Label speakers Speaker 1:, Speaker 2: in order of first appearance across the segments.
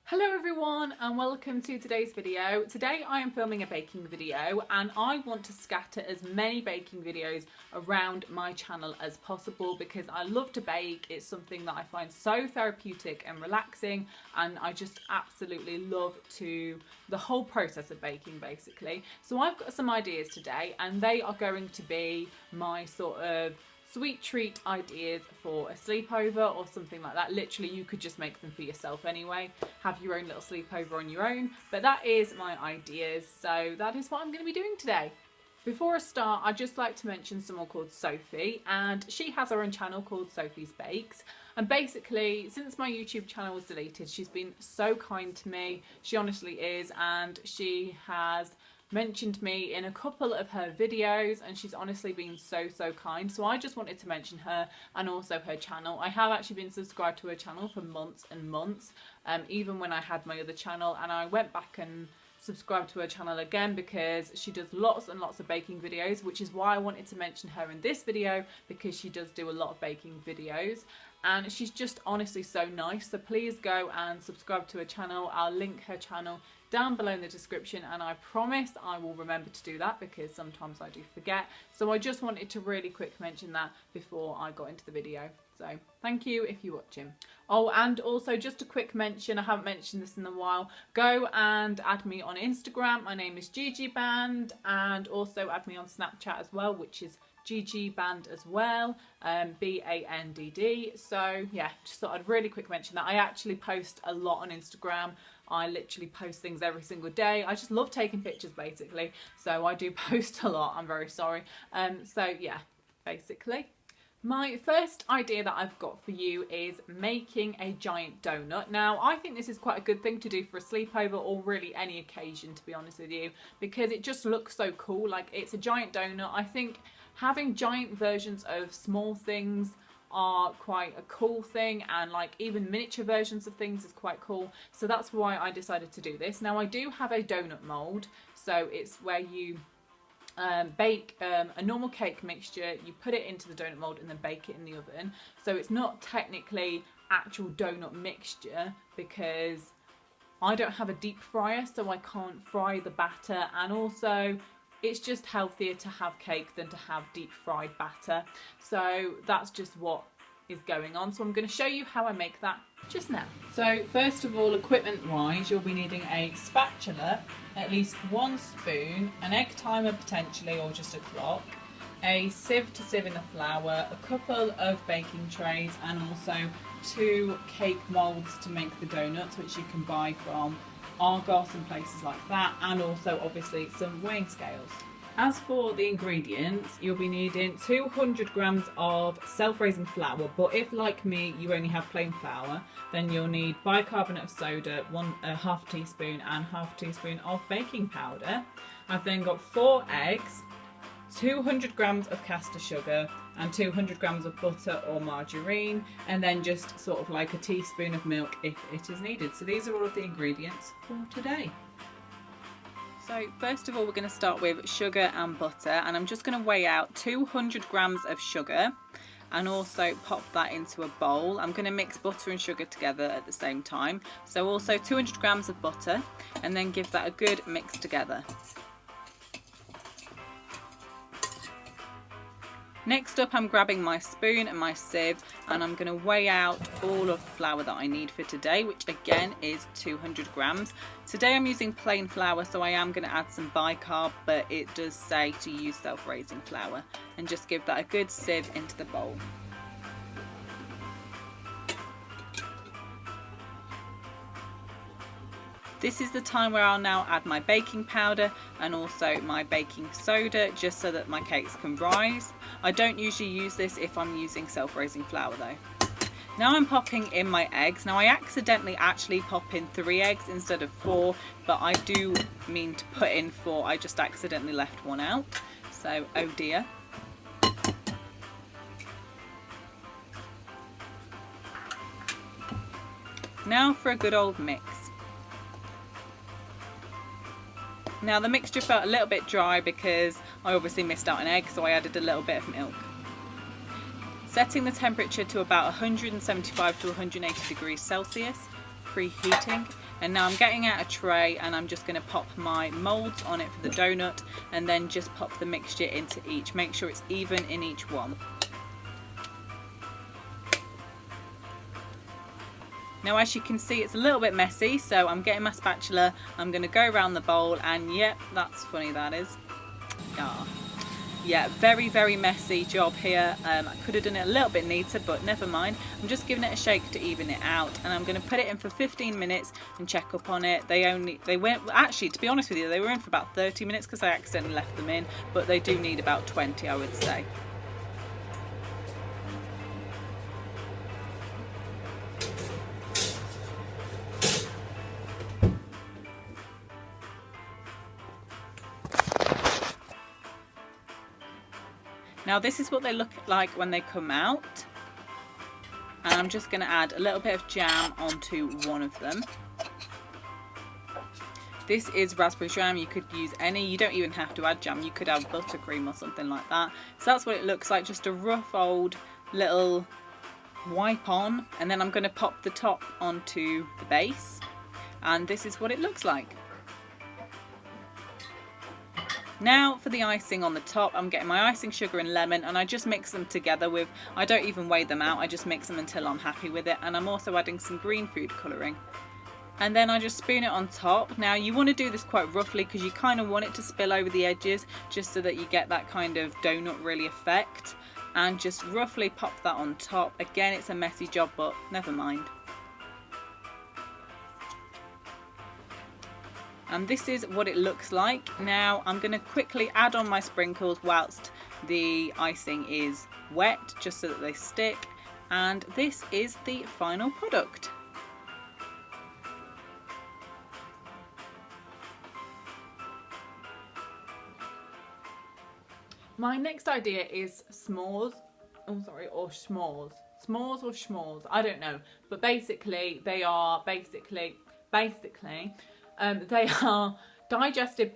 Speaker 1: Hello everyone and welcome to today's video. Today I am filming a baking video and I want to scatter as many baking videos around my channel as possible because I love to bake. It's something that I find so therapeutic and relaxing, and I just absolutely love the whole process of baking basically. So I've got some ideas today and they are going to be my sort of sweet treat ideas for a sleepover or something like that. Literally, you could just make them for yourself anyway. Have your own little sleepover on your own. But that is my ideas. So that is what I'm going to be doing today. Before I start, I'd just like to mention someone called Sophie, and she has her own channel called Sophie's Bakes. And basically, since my YouTube channel was deleted, she's been so kind to me. She honestly is, and she has mentioned me in a couple of her videos, and she's honestly been so kind. So I just wanted to mention her and also her channel. I have actually been subscribed to her channel for months and months, even when I had my other channel, and I went back and subscribed to her channel again because she does lots and lots of baking videos, which is why I wanted to mention her in this video, because she does do a lot of baking videos and she's just honestly so nice. So please go and subscribe to her channel. I'll link her channel down below in the description, and I promise I will remember to do that because sometimes I do forget. So I just wanted to really quick mention that before I got into the video. So thank you if you're watching. Oh, and also just a quick mention, I haven't mentioned this in a while, go and add me on Instagram. My name is GGBANDD, and also add me on Snapchat as well, which is GGBANDD as well, BANDD. So yeah, just thought I'd really quick mention that. I actually post a lot on Instagram. I literally post things every single day. I just love taking pictures basically, so I do post a lot. I'm very sorry. So yeah, basically. My first idea that I've got for you is making a giant donut. Now, I think this is quite a good thing to do for a sleepover or really any occasion, to be honest with you, because it just looks so cool. Like, it's a giant donut. I think having giant versions of small things are quite a cool thing, and like even miniature versions of things is quite cool. So that's why I decided to do this. Now, I do have a donut mold, so it's where you bake a normal cake mixture, you put it into the donut mold and then bake it in the oven. So it's not technically actual donut mixture because I don't have a deep fryer, so I can't fry the batter, and also it's just healthier to have cake than to have deep fried batter. So that's just what is going on. So I'm going to show you how I make that just now. So first of all, equipment wise, you'll be needing a spatula, at least 1 spoon, an egg timer potentially, or just a clock, a sieve to sieve in the flour, a couple of baking trays, and also 2 cake molds to make the donuts, which you can buy from Argos and places like that, and also obviously some weighing scales. As for the ingredients, you'll be needing 200 grams of self-raising flour, but if like me you only have plain flour, then you'll need bicarbonate of soda, a half teaspoon, and half teaspoon of baking powder. I've then got 4 eggs, 200 grams of caster sugar, and 200 grams of butter or margarine, and then just sort of like a teaspoon of milk if it is needed. So these are all of the ingredients for today. So first of all, we're going to start with sugar and butter, and I'm just going to weigh out 200 grams of sugar and also pop that into a bowl. I'm going to mix butter and sugar together at the same time. So also 200 grams of butter, and then give that a good mix together. Next up, I'm grabbing my spoon and my sieve, and I'm going to weigh out all of the flour that I need for today, which again is 200 grams. Today I'm using plain flour, so I am going to add some bicarb, but it does say to use self-raising flour, and just give that a good sieve into the bowl. This is the time where I'll now add my baking powder and also my baking soda, just so that my cakes can rise. I don't usually use this if I'm using self-raising flour though. Now I'm popping in my eggs. Now I accidentally actually pop in 3 eggs instead of 4, but I do mean to put in 4. I just accidentally left 1 out, so oh dear. Now for a good old mix. Now the mixture felt a little bit dry because I obviously missed out an egg, so I added a little bit of milk. Setting the temperature to about 175 to 180 degrees Celsius, preheating. And now I'm getting out a tray and I'm just going to pop my moulds on it for the donut, and then just pop the mixture into each. Make sure it's even in each one. Now as you can see, it's a little bit messy, so I'm getting my spatula, I'm going to go around the bowl, and yep, that's funny, that is. Yeah, very, very messy job here. I could have done it a little bit neater, but never mind. I'm just giving it a shake to even it out, and I'm going to put it in for 15 minutes and check up on it. They went, actually, to be honest with you, they were in for about 30 minutes because I accidentally left them in, but they do need about 20, I would say. Now this is what they look like when they come out, and I'm just going to add a little bit of jam onto one of them. This is raspberry jam. You could use any, you don't even have to add jam, you could have buttercream or something like that. So that's what it looks like, just a rough old little wipe on, and then I'm going to pop the top onto the base, and this is what it looks like. Now for the icing on the top, I'm getting my icing sugar and lemon, and I just mix them together with, I don't even weigh them out, I just mix them until I'm happy with it, and I'm also adding some green food colouring. And then I just spoon it on top. Now you want to do this quite roughly because you kind of want it to spill over the edges, just so that you get that kind of donut really effect, and just roughly pop that on top. Again, it's a messy job, but never mind. And this is what it looks like. Now I'm going to quickly add on my sprinkles whilst the icing is wet, just so that they stick, and this is the final product. My next idea is s'mores, or schmalz. S'mores or schmalz, I don't know, but basically they are they are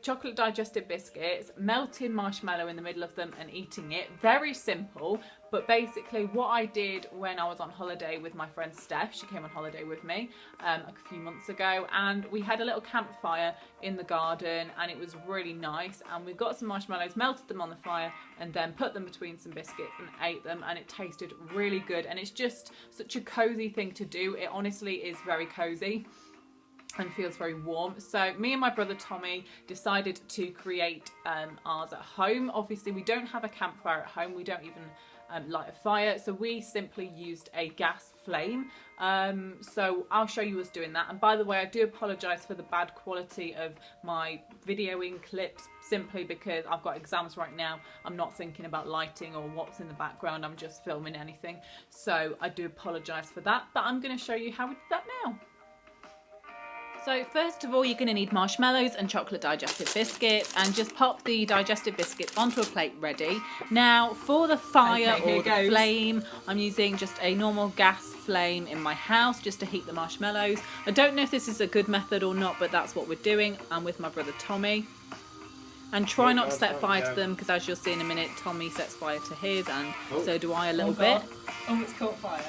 Speaker 1: chocolate digestive biscuits, melted marshmallow in the middle of them and eating it. Very simple, but basically what I did when I was on holiday with my friend Steph, she came on holiday with me a few months ago, and we had a little campfire in the garden, and it was really nice, and we got some marshmallows, melted them on the fire, and then put them between some biscuits and ate them, and it tasted really good, and it's just such a cozy thing to do. It honestly is very cozy and feels very warm. So me and my brother Tommy decided to create ours at home. Obviously we don't have a campfire at home, we don't even light a fire, so we simply used a gas flame. So I'll show you us doing that. And by the way, I do apologise for the bad quality of my videoing clips, simply because I've got exams right now. I'm not thinking about lighting or what's in the background, I'm just filming anything, so I do apologise for that, but I'm going to show you how we do that now. So first of all, you're going to need marshmallows and chocolate digestive biscuits, and just pop the digestive biscuits onto a plate ready. Now for the fire or the flame, I'm using just a normal gas flame in my house just to heat the marshmallows. I don't know if this is a good method or not, but that's what we're doing. I'm with my brother Tommy. And try not to set fire to them, because as you'll see in a minute, Tommy sets fire to his, and so do I a little bit.
Speaker 2: Oh, it's caught fire.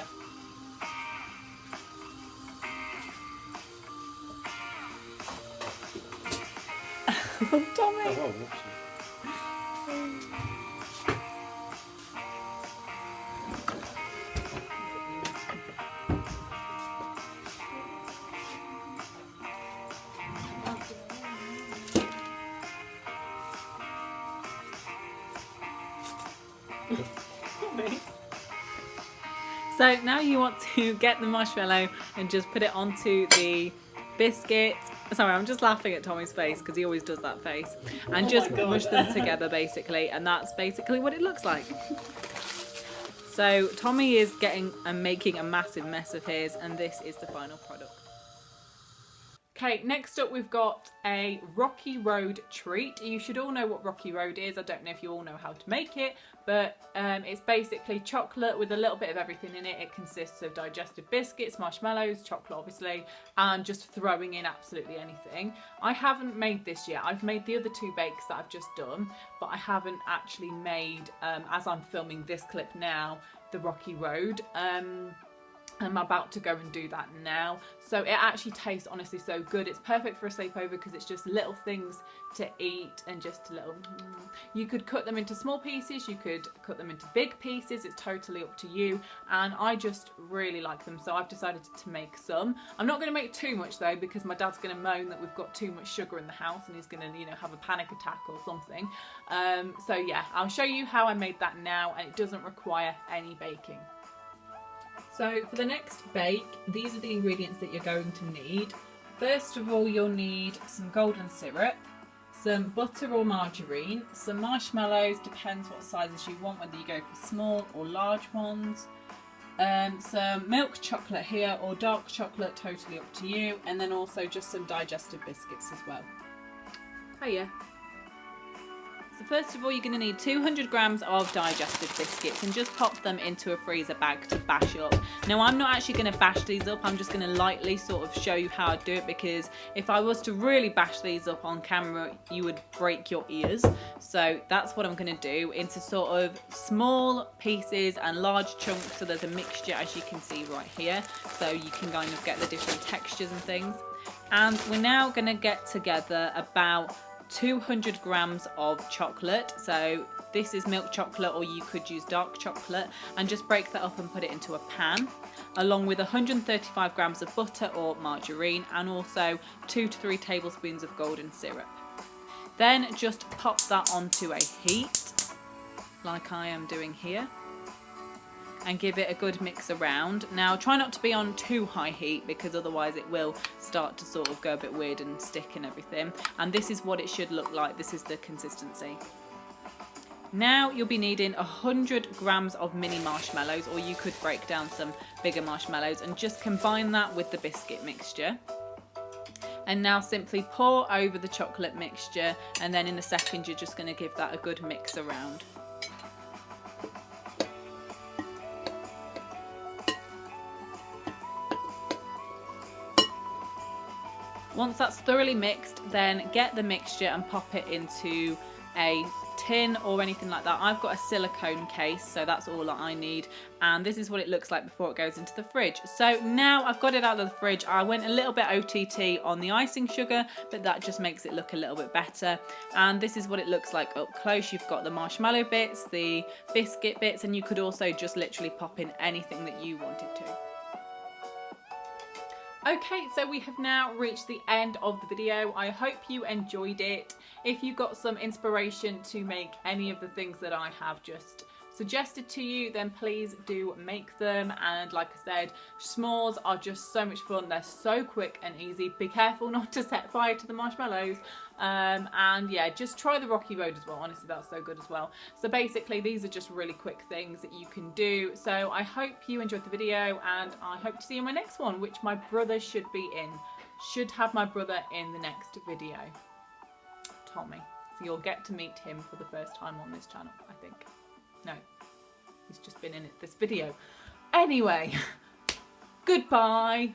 Speaker 1: Tommy!
Speaker 2: Oh,
Speaker 1: So now you want to get the marshmallow and just put it onto the biscuit. Sorry, I'm just laughing at Tommy's face because he always does that face. And just mush them together basically, and that's basically what it looks like. So Tommy is getting and making a massive mess of his, and this is the final product. Okay, next up we've got a Rocky Road treat. You should all know what Rocky Road is. I don't know if you all know how to make it, but it's basically chocolate with a little bit of everything in it. It consists of digestive biscuits, marshmallows, chocolate obviously, and just throwing in absolutely anything. I haven't made this yet. I've made the other two bakes that I've just done, but I haven't actually made, as I'm filming this clip now, the Rocky Road. I'm about to go and do that now. So it actually tastes honestly so good. It's perfect for a sleepover because it's just little things to eat and just a little. You could cut them into small pieces, you could cut them into big pieces, it's totally up to you, and I just really like them, so I've decided to make some. I'm not going to make too much though because my dad's going to moan that we've got too much sugar in the house and he's going to, you know, have a panic attack or something. So yeah, I'll show you how I made that now, and it doesn't require any baking. So for the next bake, these are the ingredients that you're going to need. First of all, you'll need some golden syrup, some butter or margarine, some marshmallows, depends what sizes you want, whether you go for small or large ones, some milk chocolate here or dark chocolate, totally up to you, and then also just some digestive biscuits as well. Hiya. So first of all, you're going to need 200 grams of digestive biscuits and just pop them into a freezer bag to bash up. Now I'm not actually going to bash these up, I'm just going to lightly sort of show you how I do it, because if I was to really bash these up on camera you would break your ears. So that's what I'm going to do, into sort of small pieces and large chunks, so there's a mixture as you can see right here, so you can kind of get the different textures and things. And we're now going to get together about 200 grams of chocolate, so this is milk chocolate or you could use dark chocolate, and just break that up and put it into a pan, along with 135 grams of butter or margarine, and also 2 to 3 tablespoons of golden syrup. Then just pop that onto a heat like I am doing here and give it a good mix around. Now try not to be on too high heat because otherwise it will start to sort of go a bit weird and stick and everything. And this is what it should look like, this is the consistency. Now you'll be needing 100 grams of mini marshmallows, or you could break down some bigger marshmallows and just combine that with the biscuit mixture. And now simply pour over the chocolate mixture, and then in a second you're just going to give that a good mix around. Once that's thoroughly mixed, then get the mixture and pop it into a tin or anything like that. I've got a silicone case, so that's all that I need, and this is what it looks like before it goes into the fridge. So now I've got it out of the fridge. I went a little bit OTT on the icing sugar, but that just makes it look a little bit better, and this is what it looks like up close. You've got the marshmallow bits, the biscuit bits, and you could also just literally pop in anything that you wanted to. Okay, so we have now reached the end of the video. I hope you enjoyed it. If you got some inspiration to make any of the things that I have just suggested to you, then please do make them. And like I said, s'mores are just so much fun. They're so quick and easy. Be careful not to set fire to the marshmallows. And yeah, just try the Rocky Road as well. Honestly, that's so good as well. So basically, these are just really quick things that you can do. So I hope you enjoyed the video, and I hope to see you in my next one, which my brother should be in. Should have my brother in the next video. Tommy. So you'll get to meet him for the first time on this channel, I think. No, he's just been in this video. Anyway, goodbye.